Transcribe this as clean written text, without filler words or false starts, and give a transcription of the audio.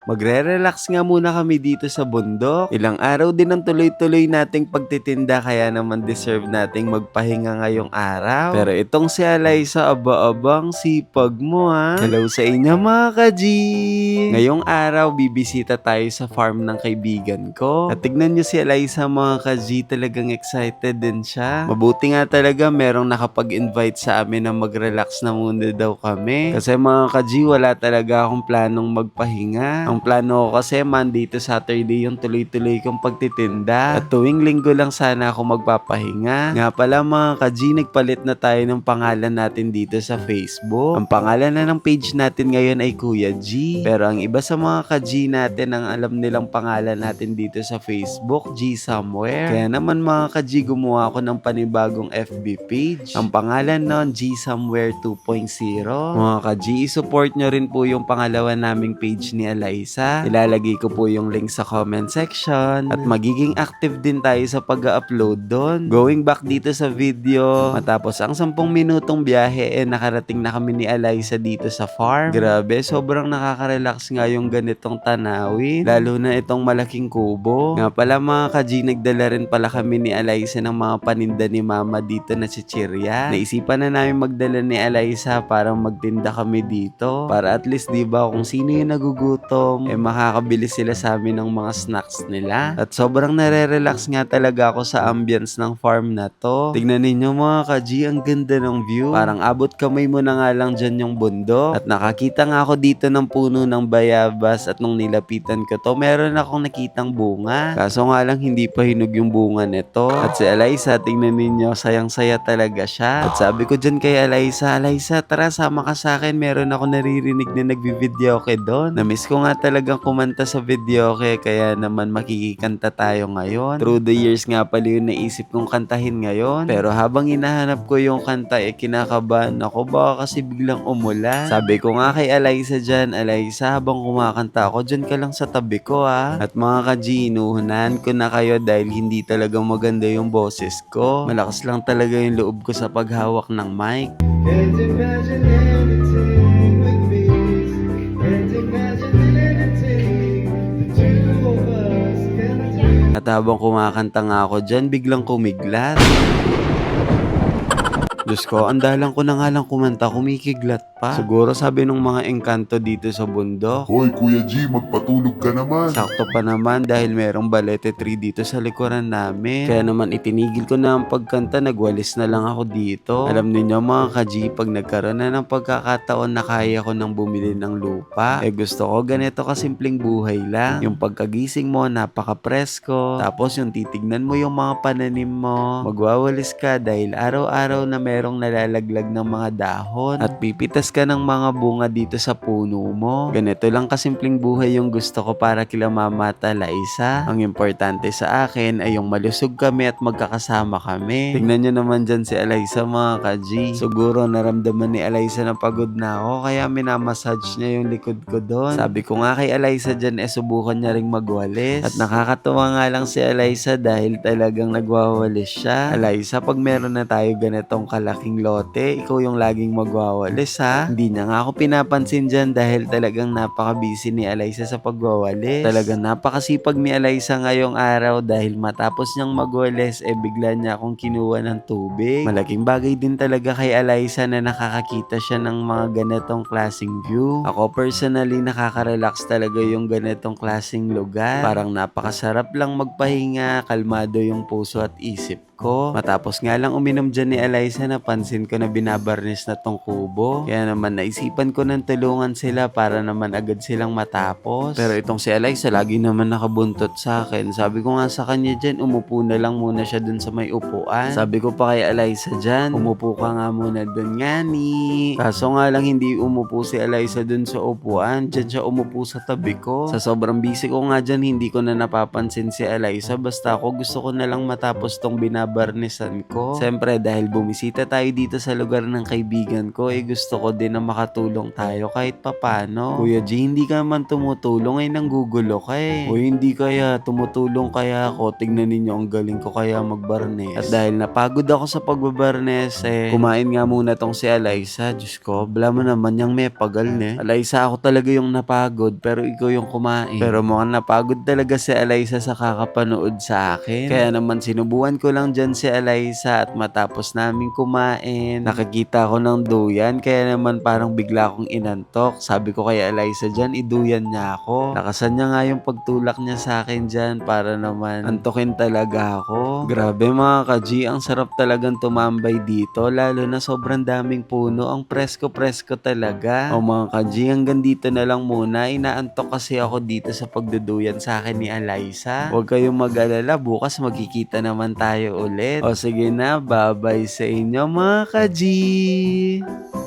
Magre-relax nga muna kami dito sa bundok. Ilang araw din ang tuloy-tuloy nating pagtitinda kaya naman deserve nating magpahinga ngayong araw. Pero itong si Alaysa, aba-abang sipag mo ha. Hello sa inyo mga ka-G! Ngayong araw, bibisita tayo sa farm ng kaibigan ko. At tignan nyo si Alaysa mga ka-G, talagang excited din siya. Mabuti nga talaga merong nakapag-invite sa amin na mag-relax na muna daw kami. Kasi mga ka-G, wala talaga akong planong magpahinga. Ang plano ko kasi Monday to Saturday yung tuloy-tuloy kong pagtitinda. At tuwing linggo lang sana ako magpapahinga. Nga pala mga ka-G, nagpalit na tayo ng pangalan natin dito sa Facebook. Ang pangalan na ng page natin ngayon ay Kuya G. Pero ang iba sa mga ka-G natin ang alam nilang pangalan natin dito sa Facebook, G Somewhere. Kaya naman mga ka-G, gumawa ako ng panibagong FB page. Ang pangalan nun, G Somewhere 2.0. Mga ka-G, support nyo rin po yung pangalawa naming page ni Alaysa. Ilalagay ko po yung link sa comment section. At magiging active din tayo sa pag-upload doon. Going back dito sa video, matapos ang 10 minutong biyahe, nakarating na kami ni Alaysa dito sa farm. Grabe, sobrang nakaka-relax nga yung ganitong tanawin. Lalo na itong malaking kubo. Nga pala mga ka-G, nagdala rin pala kami ni Alaysa ng mga paninda ni Mama dito na chichirya. Naisipan na namin magdala ni Alaysa para magtinda kami dito. Para at least diba kung sino yung nagugutom, makakabili sila sa amin ng mga snacks nila. At sobrang nare-relax nga talaga ako sa ambience ng farm na to. Tignan ninyo mga ka-G, ang ganda ng view. Parang abot kamay mo na nga lang dyan yung bundok. At nakakita nga ako dito ng puno ng bayabas at nung nilapitan ko to, meron akong nakitang bunga. Kaso nga lang hindi pa hinog yung bunga nito. At si Alaysa, tignan ninyo, sayang-saya talaga siya. At sabi ko dyan kay Alaysa, Alaysa, tara sama ka sa akin. Meron ako naririnig na nagbi-video kay doon. Namiss ko nga talagang kumanta sa video kaya naman makikikanta tayo ngayon. Through the years nga pala yung naisip kong kantahin ngayon. Pero habang hinahanap ko yung kanta, kinakabahan ako baka kasi biglang umulan. Sabi ko nga kay Alaysa dyan, Alaysa, habang kumakanta ako, dyan ka lang sa tabi ko ha. At mga ka-G, inuhunahan ko na kayo dahil hindi talagang maganda yung boses ko. Malakas lang talaga yung loob ko sa paghawak ng mic. Can't imagine anything with me. Can't imagine anything the two of us can do. At habang kumakanta nga ako dyan, biglang kumiglat. Diyos ko, andalan ko na nga lang kumanta, kumikiglat pa. Siguro sabi nung mga engkanto dito sa bundok. Hoy Kuya G, magpatulog ka naman. Sakto pa naman dahil merong balete tree dito sa likuran namin. Kaya naman itinigil ko na ang pagkanta, nagwalis na lang ako dito. Alam niyo mga ka-G, pag nagkaroon na ng pagkakataon na kaya ko nang bumili ng lupa, gusto ko ganito kasimpleng buhay lang. Yung pagkagising mo, napaka-presko. Tapos yung titignan mo yung mga pananim mo, magwawalis ka dahil araw-araw na merong nalalaglag ng mga dahon at pipitas ka ng mga bunga dito sa puno mo. Ganito lang kasimpleng buhay yung gusto ko para kila Mama at Alaysa. Ang importante sa akin ay yung malusog kami at magkakasama kami. Tingnan nyo naman dyan si Alaysa mga ka-G. Siguro naramdaman ni Alaysa na pagod na ako kaya minamassage niya yung likod ko doon. Sabi ko nga kay Alaysa dyan subukan niya ring magwalis. At nakakatuwa nga lang si Alaysa dahil talagang nagwawalis siya. Alaysa, pag meron na tayo ganitong kalaking lote, ikaw yung laging magwawalis ha. Hindi niya nga ako pinapansin dyan dahil talagang napaka-busy ni Alaysa sa pagwawalis. Talagang napakasipag ni Alaysa ngayong araw dahil matapos niyang magwalis bigla niya akong kinuha ng tubig. Malaking bagay din talaga kay Alaysa na nakakakita siya ng mga ganitong klaseng view. Ako personally nakaka-relax talaga yung ganitong klaseng lugar. Parang napakasarap lang magpahinga, kalmado yung puso at isip ko. Matapos nga lang uminom dyan ni Alaysa, napansin ko na binabarnis na tong kubo. Kaya naman naisipan ko ng tulungan sila para naman agad silang matapos. Pero itong si Alaysa lagi naman nakabuntot sa akin. Sabi ko nga sa kanya dyan, umupo na lang muna siya dun sa may upuan. Sabi ko pa kay Alaysa dyan, umupo ka nga muna dun nga ni. Kaso nga lang hindi umupo si Alaysa dun sa upuan. Dyan siya umupo sa tabi ko. Sa sobrang busy ko nga dyan, hindi ko na napapansin si Alaysa. Basta ako gusto ko na lang matapos tong binabarnis binabarnisan ko. Siyempre dahil bumisita tayo dito sa lugar ng kaibigan ko, gusto ko din na makatulong tayo kahit papano. Kuya G, hindi ka man tumutulong, nanggugulo ka O hindi kaya, tumutulong kaya ako. Tignan ninyo, ang galing ko kaya magbarnes. At dahil napagod ako sa pagbabarnes, kumain nga muna tong si Alaysa. Diyos ko, bala mo naman yung may pagal Alaysa, ako talaga yung napagod, pero ikaw yung kumain. Pero mukhang napagod talaga si Alaysa sa kakapanood sa akin. Kaya naman sinubuan ko lang dyan si Alaysa at matapos namin kumain, nakakita ko ng duyan, kaya naman parang bigla akong inantok. Sabi ko kay Alaysa dyan, iduyan niya ako. Lakasan niya nga yung pagtulak niya sa akin dyan para naman antokin talaga ako. Grabe mga ka-G, ang sarap talagang tumambay dito, lalo na sobrang daming puno, ang presko-presko talaga. O mga ka-G, hanggang dito na lang muna, inaantok kasi ako dito sa pagduduyan sa akin ni Alaysa. Huwag kayong mag-alala, bukas magkikita naman tayo ulit. O sige na, bye-bye sa inyo mga ka-G!